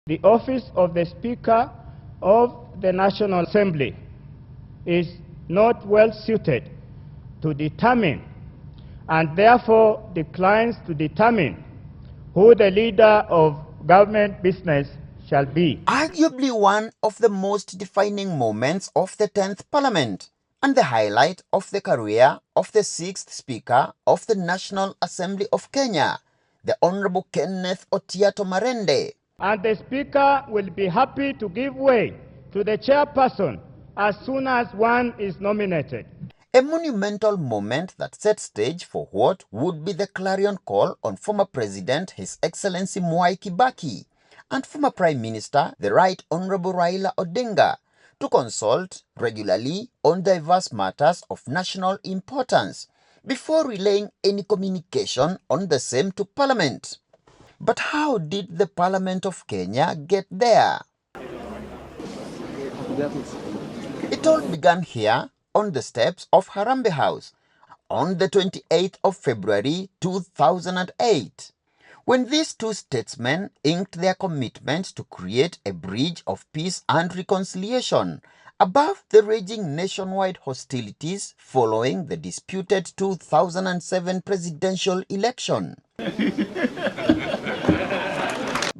The office of the Speaker of the National Assembly is not well suited to determine, and therefore declines to determine, who the leader of government business shall be. Arguably one of the most defining moments of the 10th Parliament, and the highlight of the career of the 6th Speaker of the National Assembly of Kenya, the Honorable Kenneth Otiato Marende. And the Speaker will be happy to give way to the chairperson as soon as one is nominated. A monumental moment that set stage for what would be the clarion call on former President His Excellency Mwai Kibaki and former Prime Minister the Right Honorable Raiula Odinga to consult regularly on diverse matters of national importance before relaying any communication on the same to Parliament. But how did the Parliament of Kenya get there? It all began here on the steps of Harambee House on the 28th of February 2008, when these two statesmen inked their commitment to create a bridge of peace and reconciliation above the raging nationwide hostilities following the disputed 2007 presidential election.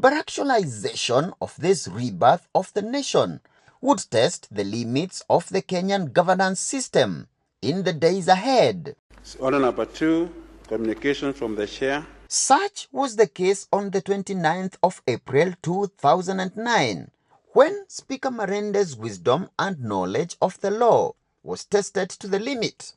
But actualization of this rebirth of the nation would test the limits of the Kenyan governance system in the days ahead. Order number 2, communication from the chair. Such was the case on the 29th of April 2009, when Speaker Marende's wisdom and knowledge of the law was tested to the limit.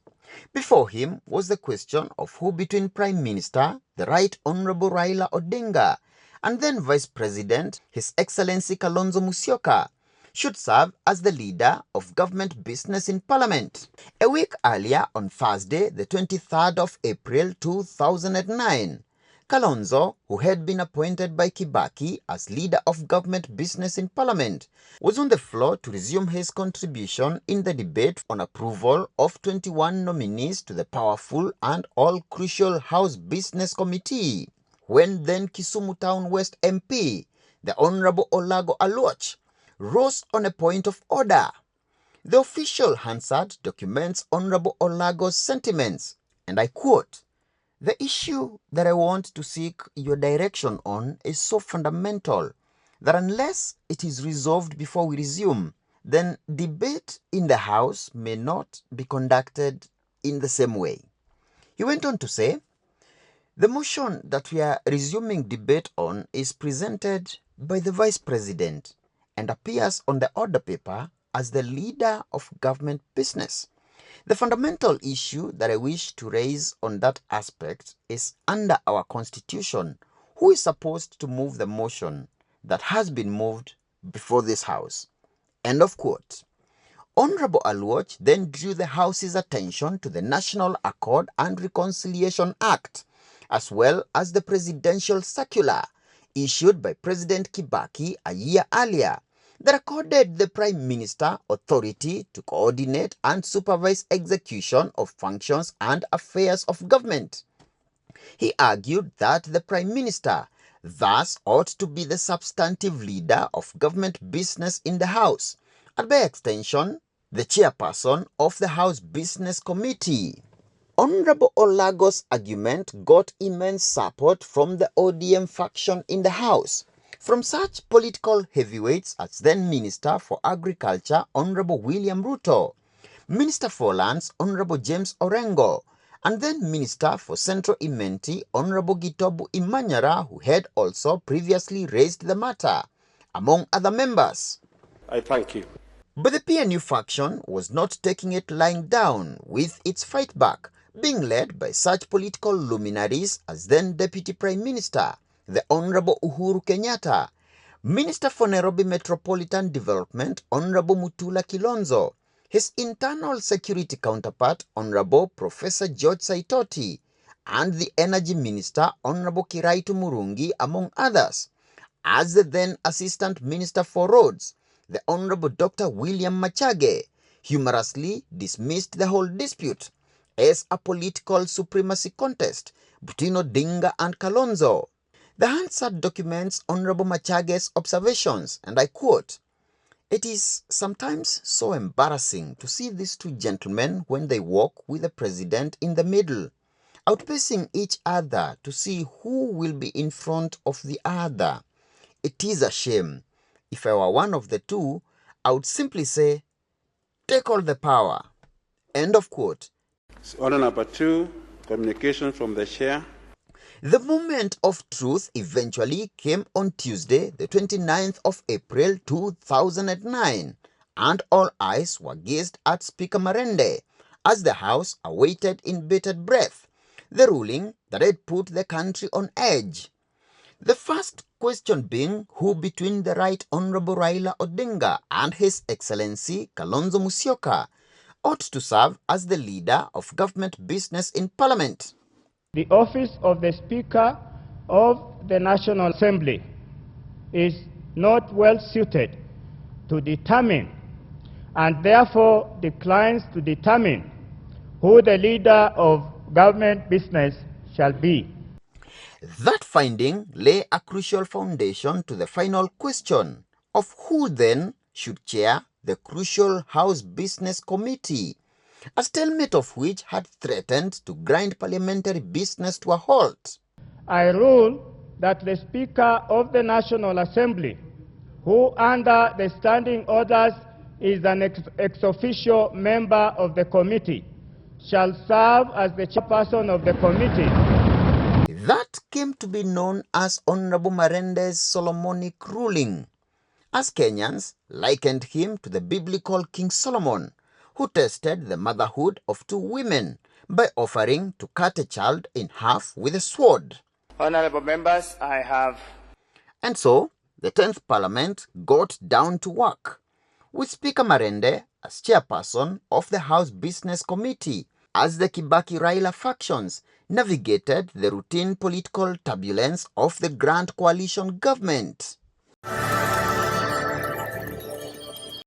Before him was the question of who between Prime Minister, the Right Honorable Raiula Odinga, and then Vice President, His Excellency Kalonzo Musyoka, should serve as the leader of government business in Parliament. A week earlier, on Thursday, the 23rd of April 2009, Kalonzo, who had been appointed by Kibaki as leader of government business in Parliament, was on the floor to resume his contribution in the debate on approval of 21 nominees to the powerful and all-crucial House Business Committee, when then Kisumu Town West MP, the Honorable Olago Aluoch, rose on a point of order. The official Hansard documents Honorable Olago's sentiments, and I quote, "The issue that I want to seek your direction on is so fundamental that unless it is resolved before we resume, then debate in the House may not be conducted in the same way." He went on to say, "The motion that we are resuming debate on is presented by the Vice President and appears on the order paper as the leader of government business. The fundamental issue that I wish to raise on that aspect is, under our Constitution, who is supposed to move the motion that has been moved before this House?" End of quote. Honorable Aluoch then drew the House's attention to the National Accord and Reconciliation Act, as well as the presidential circular issued by President Kibaki a year earlier that accorded the Prime Minister authority to coordinate and supervise execution of functions and affairs of government. He argued that the Prime Minister thus ought to be the substantive leader of government business in the House, and by extension, the chairperson of the House Business Committee. Honorable Olago's argument got immense support from the ODM faction in the House, from such political heavyweights as then Minister for Agriculture Honorable William Ruto, Minister for Lands Honorable James Orengo, and then Minister for Central Imenti Honorable Gitobu Imanyara, who had also previously raised the matter, among other members. I thank you. But the PNU faction was not taking it lying down, with its fight back being led by such political luminaries as then Deputy Prime Minister, the Honorable Uhuru Kenyatta, Minister for Nairobi Metropolitan Development Honorable Mutula Kilonzo, his internal security counterpart Honorable Professor George Saitoti, and the Energy Minister Honorable Kiraitu Murungi, among others, as the then Assistant Minister for Roads, the Honorable Dr. William Machage, humorously dismissed the whole dispute as a political supremacy contest between Odinga and Kalonzo. The Hansard documents Honorable Machage's observations, and I quote, "It is sometimes so embarrassing to see these two gentlemen when they walk with the president in the middle, outpacing each other to see who will be in front of the other. It is a shame. If I were one of the two, I would simply say, take all the power." End of quote. Order number 2, communication from the chair. The moment of truth eventually came on Tuesday, the 29th of April 2009, and all eyes were gazed at Speaker Marende as the House awaited in bated breath the ruling that had put the country on edge. The first question being who between the Right Honorable Raiula Odinga and His Excellency Kalonzo Musyoka ought to serve as the leader of government business in Parliament. The office of the Speaker of the National Assembly is not well suited to determine and therefore declines to determine who the leader of government business shall be. That finding lay a crucial foundation to the final question of who then should chair the crucial House Business Committee, a stalemate of which had threatened to grind parliamentary business to a halt. I rule that the Speaker of the National Assembly, who under the standing orders is an ex officio member of the committee, shall serve as the chairperson of the committee. That came to be known as Honorable Marende'S Solomonic ruling, as Kenyans likened him to the biblical King Solomon, who tested the motherhood of two women by offering to cut a child in half with a sword. Honorable members, I have... And so, the 10th Parliament got down to work, with Speaker Marende as chairperson of the House Business Committee, as the Kibaki-Raiula factions navigated the routine political turbulence of the Grand Coalition government.